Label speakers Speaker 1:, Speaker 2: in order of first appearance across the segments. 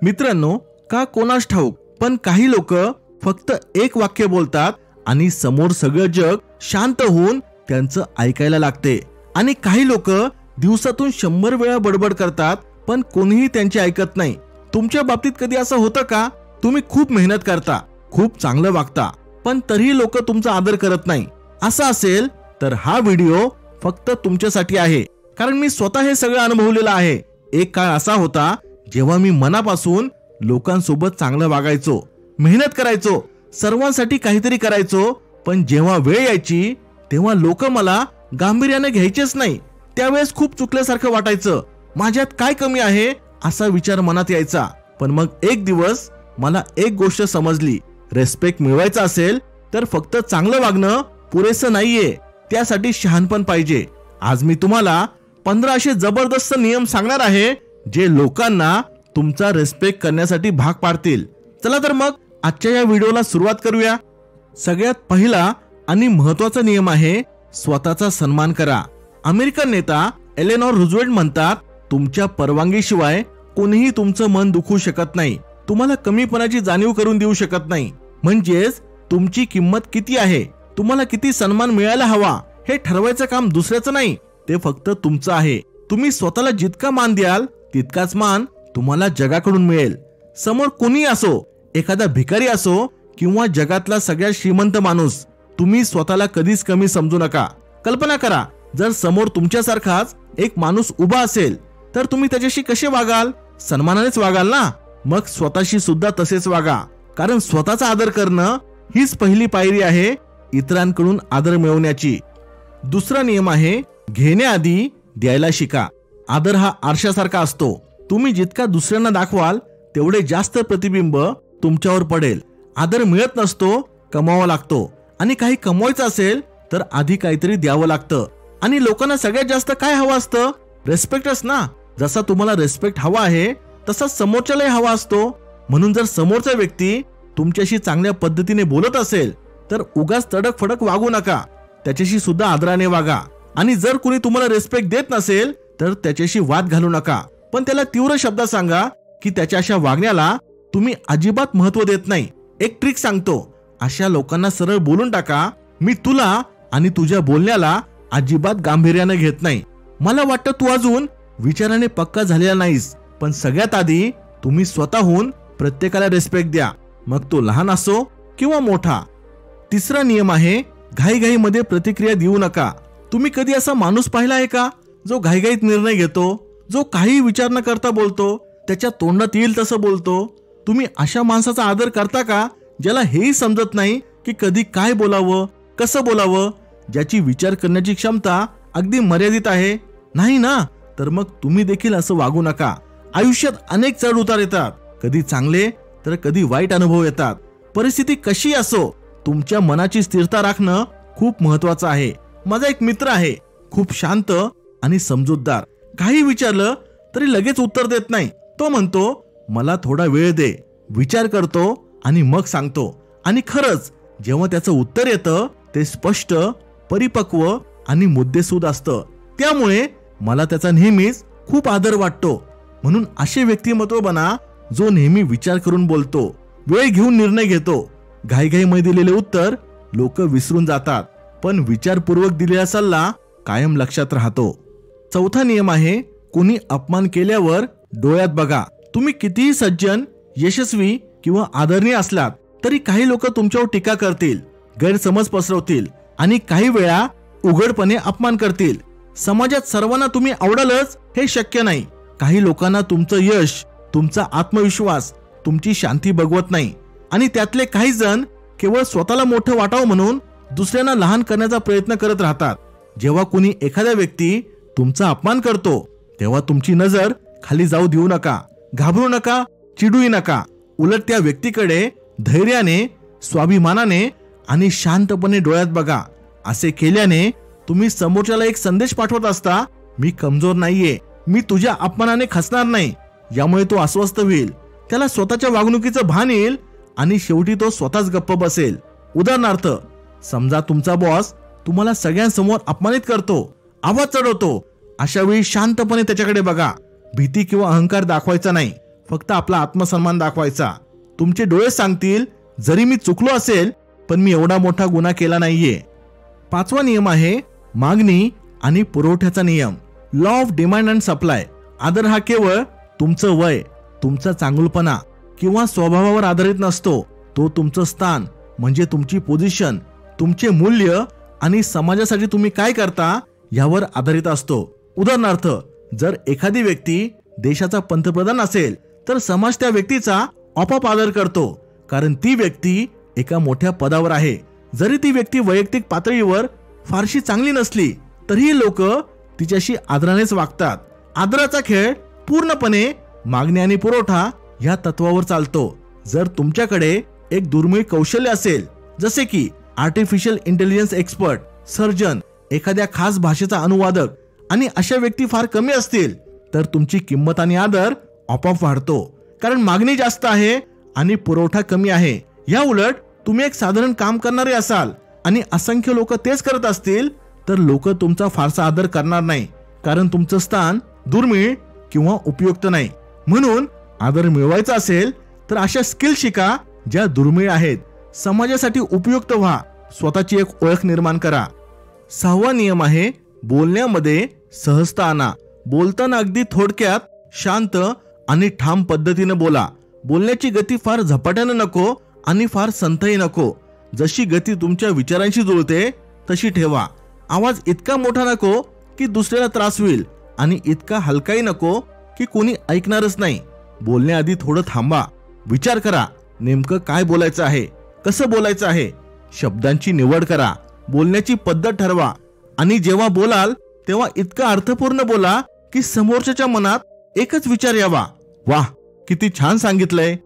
Speaker 1: मित्रांनो, का कोणास ठाऊक, पण काही लोक फक्त एक वाक्य बोलतात आणि समोर सगळं जग शांत होऊन त्यांचं ऐकायला लागते. आणि काही लोक दिवसातून 100 वेळा बडबड करतात पण कोणीही त्यांचे ऐकत नाही. तुमच्या बाबतीत कधी असं होतं का? तुम्ही खूप मेहनत करता, खूप चांगलं वागता, पण तरीही लोक तुमचा आदर करत नाही. असं असेल तर हा व्हिडिओ फक्त तुमच्यासाठी आहे, कारण मी स्वतः हे सगळं अनुभवलेलं आहे. एक काळ असा होता जेव्हा मी मनापासून लोकांसोबत चांगलं वागायचो, मेहनत करायचो, सर्वांसाठी काहीतरी करायचो, पण जेव्हा वेळ यायची तेव्हा लोक मला गांभीर्याने घ्यायचेच नाही. त्यावेळेस खूप चुकल्यासारखं वाटायचं. माझ्यात काय कमी आहे असा विचार मनात यायचा. पण मग एक दिवस मला एक गोष्ट समजली, रिस्पेक्ट मिळवायचा असेल तर फक्त चांगलं वागणं पुरेसं नाहीये, त्यासाठी शहाणपण पाहिजे. आज मी तुम्हाला 15 असे जबरदस्त नियम सांगणार आहे जे लोकांना तुमचा रिस्पेक्ट करण्यासाठी भाग पाडतील. चला तर मग आजच्या या व्हिडिओला सुरुवात करूया. सगळ्यात पहिला आणि महत्वाचा नियम आहे स्वतःचा सन्मान करा. अमेरिकन नेता एलेनॉर रूझवेल्ट म्हणतात, तुमच्या परवानगीशिवाय कोणीही तुमचं मन दुखवू शकत नाही, तुम्हाला कमीपणाची जाणीव करून देऊ शकत नाही. म्हणजेच तुमची किंमत किती आहे, तुम्हाला किती सन्मान मिळायला हवा हे ठरवायचं काम दुसऱ्याचं नाही, ते फक्त तुमचं आहे. तुम्ही स्वतःला जितका मान द्याल तितकाच मान तुम्हाला जगाकडून मिळेल. समोर कोणी असो, एखादा भिकारी असो किंवा जगातला सगळ्यात श्रीमंत माणूस, तुम्ही स्वतःला कधीच कमी समजू नका. कल्पना करा, जर समोर तुमच्यासारखाच एक माणूस उभा असेल तर तुम्ही त्याच्याशी कसे वागाल? सन्मानानेच वागाल ना. मग स्वतःशी सुद्धा तसेच वागा, कारण स्वतःचा आदर करणं हीच पहिली पायरी आहे इतरांकडून आदर मिळवण्याची. दुसरा नियम आहे घेण्याआधी द्यायला शिका. आदर हा आरशासारखा असतो, तुम्ही जितका दुसऱ्यांना दाखवाल तेवढे जास्त प्रतिबिंब तुमच्यावर पडेल. आदर मिळत नसतो, कमावा लागतो. आणि काही कमवायचं असेल तर आधी काहीतरी द्यावं लागतं. आणि लोकांना सगळ्यात जास्त काय हवं असतं? रिस्पेक्टच ना. जसा तुम्हाला रिस्पेक्ट हवा आहे तसा समोरच्यालाही हवा असतो. म्हणून जर समोरचा व्यक्ती तुमच्याशी चांगल्या पद्धतीने बोलत असेल तर उगाच तडक फडक वागू नका, त्याच्याशी सुद्धा आदराने वागा. आणि जर कुणी तुम्हाला रिस्पेक्ट देत नसेल तर त्याच्याशी वाद घालू नका, पण त्याला तीव्र शब्दात सांगा की त्याच्या अशा वागण्याला तुम्ही अजिबात महत्व देत नाही. एक ट्रिक सांगतो, अशा लोकांना सरळ बोलून टाका, मी तुला आणि तुझ्या बोलण्याला अजिबात गांभीर्याने घेत नाही. मला वाटतं तू अजून विचाराने पक्का झालेला नाहीस, पण सगळ्यात आधी तुम्ही स्वतःहून प्रत्येकाला रिस्पेक्ट द्या, मग तो लहान असो किंवा मोठा. तिसरा नियम आहे घाईघाईमध्ये प्रतिक्रिया देऊ नका. तुम्ही कधी असा माणूस पाहिला आहे का जो घाईघाईत निर्णय घेतो, जो काही विचार न करता बोलतो, त्याच्या तोंडात येईल तसं बोलतो? तुम्ही अशा माणसाचा आदर करता का ज्याला हेही समजत नाही की कधी काय बोलावं, कसं बोलावं, ज्याची विचार करण्याची क्षमता अगदी मर्यादित आहे? नाही ना. तर मग तुम्ही देखील असं वागू नका. आयुष्यात अनेक चढ उतार येतात, कधी चांगले तर कधी वाईट अनुभव येतात. परिस्थिती कशी असो, तुमच्या मनाची स्थिरता राखणं खूप महत्वाचं आहे. माझा एक मित्र आहे, खूप शांत आणि समजूतदार. काही विचारलं तरी लगेच उत्तर देत नाही. तो म्हणतो, मला थोडा वेळ दे, विचार करतो आणि मग सांगतो. आणि खरंच जेव्हा त्याचं उत्तर येतं ते स्पष्ट, परिपक्व आणि मुद्देसूद असतं. त्यामुळे मला त्याचा नेहमीच खूप आदर वाटतो. म्हणून असे व्यक्तिमत्व बना जो नेहमी विचार करून बोलतो, वेळ घेऊन निर्णय घेतो. घाईघाईमध्ये दिलेले उत्तर लोक विसरून जातात, पण विचारपूर्वक दिलेला सल्ला कायम लक्षात राहतो. चौथा नियम आहे कोणी अपमान केल्यावर डोळ्यात बघा. तुम्ही कितीही सज्जन, यशस्वी किंवा आदरणीय असलात तरी काही लोक तुमच्यावर टीका करतील, गैरसमज पसरवतील आणि काही वेळा उघडपणे अपमान करतील. समाजात सर्वांना तुम्ही आवडालच हे शक्य नाही. काही लोकांना तुमचं यश, तुमचा आत्मविश्वास, तुमची शांती बघवत नाही. आणि त्यातले काही जण केवळ स्वतःला मोठं वाटावं म्हणून दुसऱ्यांना लहान करण्याचा प्रयत्न करत राहतात. जेव्हा कुणी एखादा व्यक्ती तुमचा अपमान करतो तेव्हा तुमची नजर खाली जाऊ देऊ नका, घाबरू नका, चिडूही नका. उलट त्या व्यक्तीकडे धैर्याने, स्वाभिमानाने आणि शांतपणे डोळ्यात बघा. असे केल्याने तुम्ही समोरच्याला एक संदेश पाठवत असता, मी कमजोर नाहीये, मी तुझ्या अपमानाने खचणार नाही. यामुळे तो अस्वस्थ होईल, त्याला स्वतःच्या वागणुकीचं भान येईल आणि शेवटी तो स्वतःच गप्प बसेल. उदाहरणार्थ, समजा तुमचा बॉस तुम्हाला सगळ्यांसमोर अपमानित करतो, आवाज चढवतो. अशा वेळी शांतपणे त्याच्याकडे बघा. भीती किंवा अहंकार दाखवायचा नाही, फक्त आपला आत्मसन्मान दाखवायचा. तुमचे डोळे सांगतील जरी मी चुकलो असेल पण मी एवढा मोठा गुन्हा केला नाहीये. 5वा नियम आहे मागणी आणि पुरवठ्याचा नियम, law of demand and supply. आदर हा केवळ तुमचं वय, तुमचा चांगुलपणा किंवा स्वभावावर आधारित नसतो. तो तुमचं स्थान म्हणजे तुमची पोझिशन, तुमचे मूल्य आणि समाजासाठी तुम्ही काय करता यावर आधारित असतो. उदाहरणार्थ, जर एखादी व्यक्ती देशाचा पंतप्रधान असेल तर समाज त्या व्यक्तीचा आपोआप आदर करतो, कारण ती व्यक्ती एका मोठ्या पदावर आहे. जरी ती व्यक्ती वैयक्तिक पातळीवर फारशी चांगली नसली तरीही लोक तिच्याशी आदरानेच वागतात. आदराचा खेळ पूर्णपणे मागणी आणि पुरवठा या तत्वावर चालतो. जर तुमच्याकडे एक दुर्मिळ कौशल्य असेल, जसे की आर्टिफिशियल इंटेलिजन्स एक्सपर्ट, सर्जन, एखाद्या खास भाषेचा अनुवादक, आणि अशा व्यक्ती फार कमी असतील, तर तुमची किंमत आणि आदर आपोआप वाढतो, कारण मागणी जास्त आहे आणि पुरवठा कमी आहे. या उलट तुम्ही एक साधारण काम करणारे असाल आणि असंख्य लोक तेच करत असतील तर लोक तुमचा फारसा आदर करणार नाही, कारण तुमचं स्थान दुर्मिळ किंवा उपयुक्त नाही. म्हणून आदर मिळवायचा असेल तर अशा स्किल शिका ज्या दुर्मिळ आहेत. समाजासाठी उपयुक्त व्हा, स्वतःची एक ओळख निर्माण करा. 6वा नियम आहे बोलण्यामध्ये सहजता आणा. बोलताना अगदी थोडक्यात, शांत आणि ठाम पद्धतीने बोला. बोलण्याची गती फार झपाट्यानं नको आणि फार संथही नको. जशी गती तुमच्या विचारांशी जुळते तशी ठेवा. आवाज इतका मोठा नको की दुसऱ्याला त्रास होईल आणि इतका हलकाही नको की कोणी ऐकणारच नाही. बोलण्याआधी थोडं थांबा, विचार करा नेमकं काय बोलायचं आहे, कसं बोलायचं आहे. शब्दांची निवड करा, बोलण्याची पद्धत ठरवा आणि जेव्हा बोलाल तेव्हा इतका अर्थपूर्ण बोला की समोरच्याच्या मनात एकच विचार यावा, वाह किती छान सांगितलंय.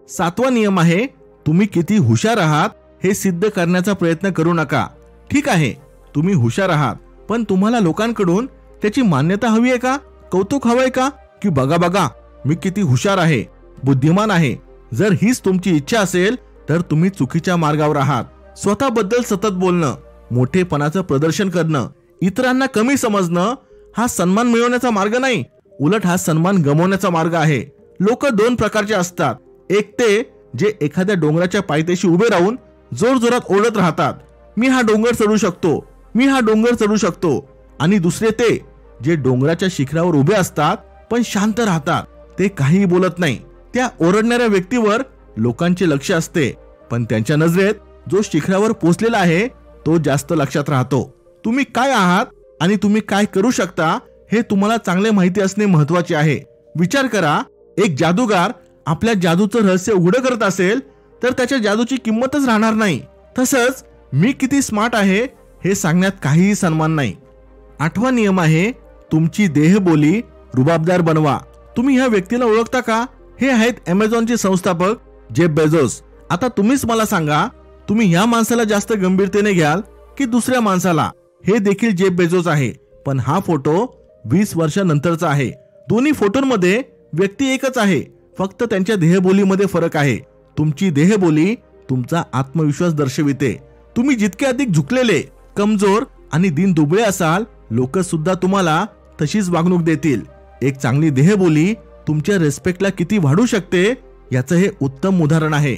Speaker 1: 7वा नियम आहे तुम्ही किती हुशार आहात हे सिद्ध करण्याचा प्रयत्न करू नका. ठीक आहे, तुम्ही हुशार आहात, पण तुम्हाला लोकांकडून त्याची मान्यता हवी आहे का, कौतुक हवंय का, की बघा बघा मी किती हुशार आहे, बुद्धिमान आहे. जर हीच तुमची इच्छा असेल तर तुम्ही चुकीच्या मार्गावर आहात. स्वतःबद्दल सतत बोलणं, मोठेपणाचं प्रदर्शन करणं, इतरांना कमी समजणं हा सन्मान मिळवण्याचा मार्ग नाही, उलट हा सन्मान गमावण्याचा मार्ग आहे. लोक 2 प्रकारचे असतात. एक ते जे एखाद्या डोंगराच्या पायथ्याशी उभे राहून जोरजोरात ओरडत राहतात, मी हा डोंगर चढू शकतो, मी हा डोंगर चढू शकतो. आणि दुसरे ते जे डोंगराच्या शिखरावर उभे असतात पण शांत राहतात, ते काहीही बोलत नाही. त्या ओरडणाऱ्या व्यक्तीवर लोकांचे लक्ष असते, पण त्यांच्या नजरेत जो शिखरावर पोहोचलेला आहे तो जास्त लक्षात राहतो. तुम्ही काय आहात आणि तुम्ही काय करू शकता हे तुम्हाला चांगले माहिती असणे महत्वाचे आहे. विचार करा, एक जादूगार आपल्या जादूचं रहस्य उघड करत असेल तर त्याच्या जादूची किंमतच राहणार नाही. तसंच मी किती स्मार्ट आहे हे सांगण्यात काहीही सन्मान नाही. 8वा नियम आहे तुमची देहबोली रुबाबदार बनवा. तुम्ही ह्या व्यक्तीला ओळखता का? हे आहेत अमेझॉनचे संस्थापक जेफ बेझोस. आता तुम्हीच मला सांगा, तुम्ही ह्या माणसाला जास्त गंभीरतेने घ्याल की दुसऱ्या माणसाला? हे देखील जेफ बेझोस आहे, पण हा फोटो 20 वर्षानंतरचा आहे. दोन्ही फोटोंमध्ये व्यक्ती एकच आहे, फक्त त्यांच्या देहबोलीमध्ये फरक आहे. तुमची देहबोली तुमचा आत्मविश्वास दर्शविते. तुम्ही जितके अधिक झुकलेले, कमजोर आणि दीनदुबळे असाल, लोक सुद्धा तुम्हाला तशीच वागणूक देतील. एक चांगली देहबोली तुमच्या रिस्पेक्टला किती वाढू शकते याचं हे उत्तम उदाहरण आहे.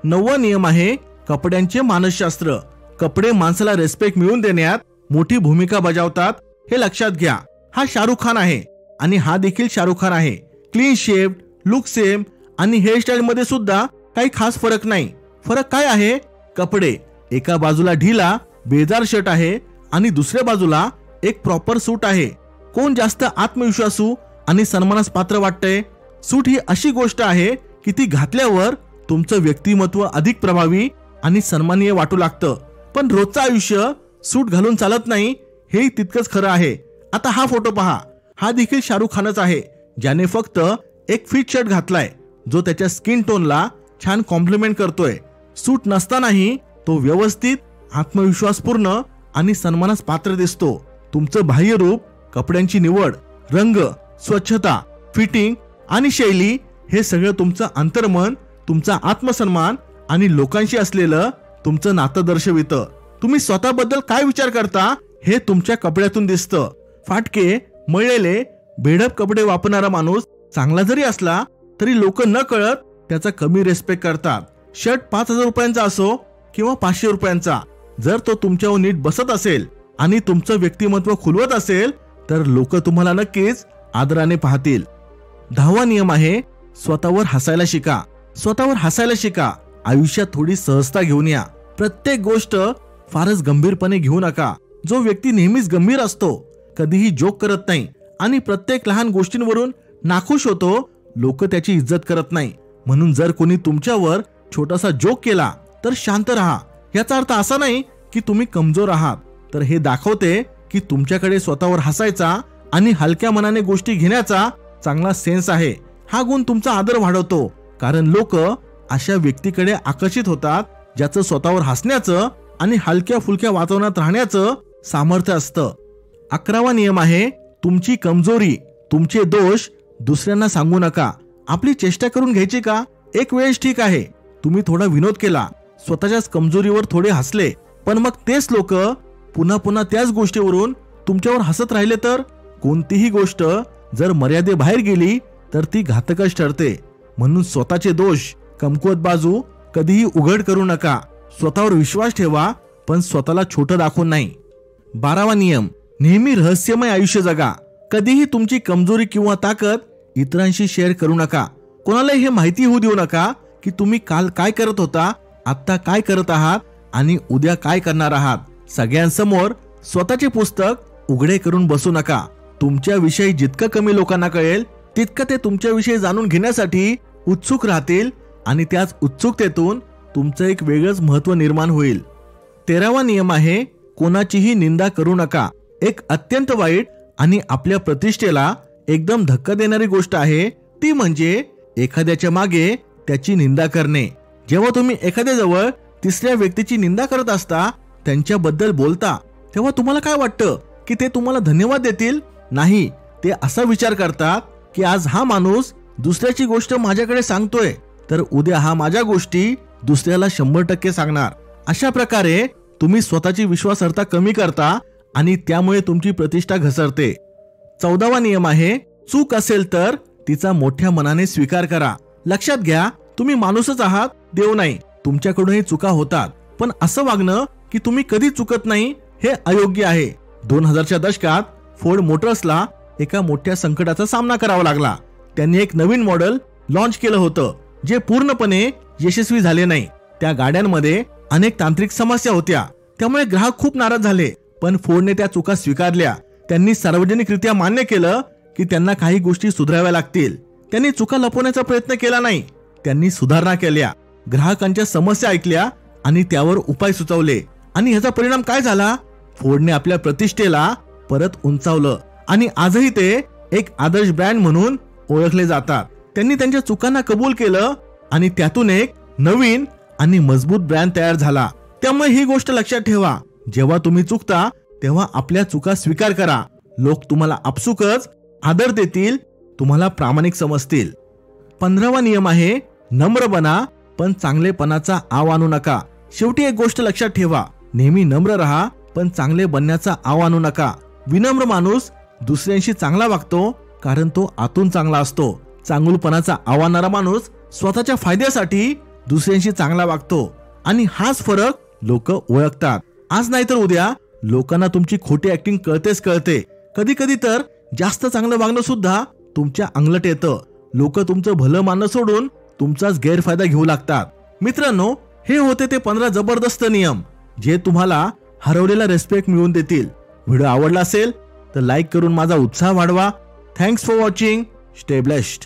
Speaker 1: 9वा नियम आहे कपड्यांचे मानसशास्त्र. कपडे माणसाला रिस्पेक्ट मिळवून देण्यात मोठी भूमिका बजावतात, हे लक्षात घ्या. हा शाहरुख खान आहे आणि हा देखील शाहरुख खान आहे. क्लीन शेव्ड, लुक सेम आणि हेअरस्टाईल मध्ये सुद्धा काही खास फरक नाही. फरक काय आहे? कपडे. एका बाजूला ढिला बेजार शर्ट आहे आणि दुसऱ्या बाजूला एक प्रॉपर सूट आहे. कोण जास्त आत्मविश्वासू आणि सन्मानास पात्र वाटतंय? सूट ही अशी गोष्ट आहे की ती घातल्यावर तुमचं व्यक्तिमत्व अधिक प्रभावी आणि सन्माननीय वाटू लागतं. पण रोजचं आयुष्य सूट घालून चालत नाही, हे तितकंच खरं आहे. आता हा फोटो पहा, हा देखील शाहरुख खानच आहे, ज्याने फक्त एक फिट शर्ट घातलाय जो त्याच्या स्किन टोनला छान कॉम्प्लिमेंट करतोय. सूट नसतानाही तो व्यवस्थित, आत्मविश्वासपूर्ण आणि सन्मानास पात्र दिसतो. तुमचं बाह्य रूप, कपड्यांची निवड, रंग, स्वच्छता, फिटिंग आणि शैली हे सगळं तुमचं अंतर्मन, तुमचा आत्मसन्मान आणि लोकांशी असलेलं तुमचं नातं दर्शवितं. तुम्ही स्वतःबद्दल काय विचार करता हे तुमच्या कपड्यातून दिसतं. फाटके, मळलेले, बेढप कपडे वापरणारा माणूस चांगला जरी असला तरी लोक न कळत त्याचा कमी रिस्पेक्ट करतात. शर्ट 5,000 रुपयांचा असो किंवा 500 रुपयांचा, जर तो तुमच्यावर नीट बसत असेल आणि तुमचं व्यक्तिमत्व खुलवत असेल तर लोक तुम्हाला नक्कीच आदराने पाहतील. 10वा नियम आहे स्वतःवर हसायला शिका. स्वतःवर हसायला शिका. आयुष्यात थोडी सहजता घेऊन या. प्रत्येक गोष्ट फारच गंभीरपणे घेऊ नका. जो व्यक्ती नेहमीच गंभीर असतो, कधीही जोक करत नाही आणि प्रत्येक लहान गोष्टींवरून नाखुश होतो, लोक त्याची इज्जत करत नाही. म्हणून जर कोणी तुमच्यावर छोटासा जोक केला तर शांत राहा. याचा अर्थ असा नाही की तुम्ही कमजोर आहात, तर हे दाखवते की तुमच्याकडे स्वतःवर हसायचा आणि हलक्या मनाने गोष्टी घेण्याचा चांगला सेन्स आहे. हा गुण तुमचा आदर वाढवतो, कारण लोक अशा व्यक्तीकडे आकर्षित होतात ज्याचं स्वतःवर हसण्याचं आणि हलक्या फुलक्या वातावरणात राहण्याचं सामर्थ्य असतं. 11वा नियम आहे तुमची कमजोरी, तुमचे दोष दुसऱ्यांना सांगू नका. आपली चेष्टा करून घ्यायची का? एक वेळेस ठीक आहे, तुम्ही थोडा विनोद केला, स्वतःच्याच कमजोरीवर थोडे हसले, पण मग तेच लोक पुन्हा पुन्हा त्याच गोष्टीवरून तुमच्यावर हसत राहिले तर? कोणतीही गोष्ट जर मर्यादेबाहेर गेली तर ती घातकच ठरते. म्हणून स्वतःचे दोष, कमकुवत बाजू कधीही उघड करू नका. स्वतःवर विश्वास ठेवा, पण स्वतःला छोटं दाखवून नाही. 12वा नियम नेहमी रहस्यमय आयुष्य जगा. कधीही तुमची कमजोरी किंवा ताकद इतरांशी शेअर करू नका. कोणालाही हे माहिती होऊ देऊ नका की तुम्ही काल काय करत होता, आता काय करत आहात आणि उद्या काय करणार आहात. सगळ्यांसमोर स्वतःचे पुस्तक उघडे करून बसू नका. तुमच्याविषयी जितकं कमी लोकांना कळेल तितकं ते तुमच्याविषयी जाणून घेण्यासाठी उत्सुक राहतील आणि त्याच उत्सुकतेतून तुमचं एक वेगळंच महत्व निर्माण होईल. 13वा नियम आहे कोणाचीही निंदा करू नका. एक अत्यंत वाईट आणि आपल्या प्रतिष्ठेला एकदम धक्का देणारी गोष्ट आहे ती म्हणजे एखाद्याच्या मागे त्याची निंदा करणे. जेव्हा तुम्ही एखाद्याजवळ तिसऱ्या व्यक्तीची निंदा करत असता, त्यांच्याबद्दल बोलता, तेव्हा तुम्हाला काय वाटतं की ते तुम्हाला धन्यवाद देतील? नाही, ते असा विचार करतात की आज हा माणूस दुसऱ्याची गोष्ट माझ्याकडे सांगतोय तर उद्या हा माझ्या गोष्टी दुसऱ्याला 100% सांगणार. अशा प्रकारे तुम्ही स्वतःची विश्वासार्हता कमी करता आणि त्यामुळे तुमची प्रतिष्ठा घसरते. 14वा नियम आहे चूक असेल तर तिचा मोठ्या मनाने स्वीकार करा. लक्षात घ्या, तुम्ही माणूसच आहात, देव नाही. तुमच्याकडूनही चुका होतात, पण असं वागणं की तुम्ही कधी चुकत नाही हे अयोग्य आहे. 2000च्या दशकात फोर्ड मोटर्सला एका मोठ्या संकटाचा सामना करावा लागला. त्यांनी एक नवीन मॉडेल लॉन्च केलं होतं जे पूर्णपणे यशस्वी झाले नाही. त्या गाड्यांमध्ये अनेक तांत्रिक समस्या होत्या, त्यामुळे ग्राहक खूप नाराज झाले. पण फोर्डने त्या चुका स्वीकारल्या. त्यांनी सार्वजनिकरित्या मान्य केलं की त्यांना काही गोष्टी सुधाराव्या लागतील. त्यांनी चुका लपवण्याचा प्रयत्न केला नाही, त्यांनी सुधारणा केल्या, ग्राहकांच्या समस्या ऐकल्या आणि त्यावर उपाय सुचवले. आणि ह्याचा परिणाम काय झाला? फोर्डने आपल्या प्रतिष्ठेला परत उंचावलं आणि आजही ते एक आदर्श ब्रँड म्हणून ओळखले जातात. त्यांनी त्यांच्या चुकांना कबूल केलं आणि त्यातून एक नवीन आणि मजबूत ब्रँड तयार झाला. त्यामुळे ही गोष्ट लक्षात ठेवा, जेव्हा तुम्ही चुकता तेव्हा आपल्या चुका स्वीकार करा. लोक तुम्हाला आपसुकच आदर देतील, तुम्हाला प्रामाणिक समजतील. 15वा नियम आहे नम्र बना, पण चांगलेपणाचा आव आणू नका. शेवटी एक गोष्ट लक्षात ठेवा, नेहमी नम्र राहा, पण चांगले बनण्याचा आव आणू नका. विनम्र माणूस दुसऱ्यांशी चांगला वागतो कारण तो आतून चांगला असतो. चांगुलपणाचा आव आणणारा माणूस स्वतःच्या फायद्यासाठी दुसऱ्यांशी चांगला वागतो आणि हाच फरक लोक ओळखतात. आज नाही तर उद्या लोकांना तुमची खोटी ऍक्टिंग कळते. कधी कधी तर जास्त चांगलं वागणं सुद्धा तुमच्या अंगलट येतं. लोक तुमचं भलं मानणं सोडून तुमचाच गैरफायदा घेऊ लागतात. मित्रांनो, हे होते ते 15 जबरदस्त नियम जे तुम्हाला हरवलेला रिस्पेक्ट मिळवून देतील. व्हिडिओ आवडला असेल तर लाईक करून माझा उत्साह वाढवा. Thanks for watching. Stay blessed.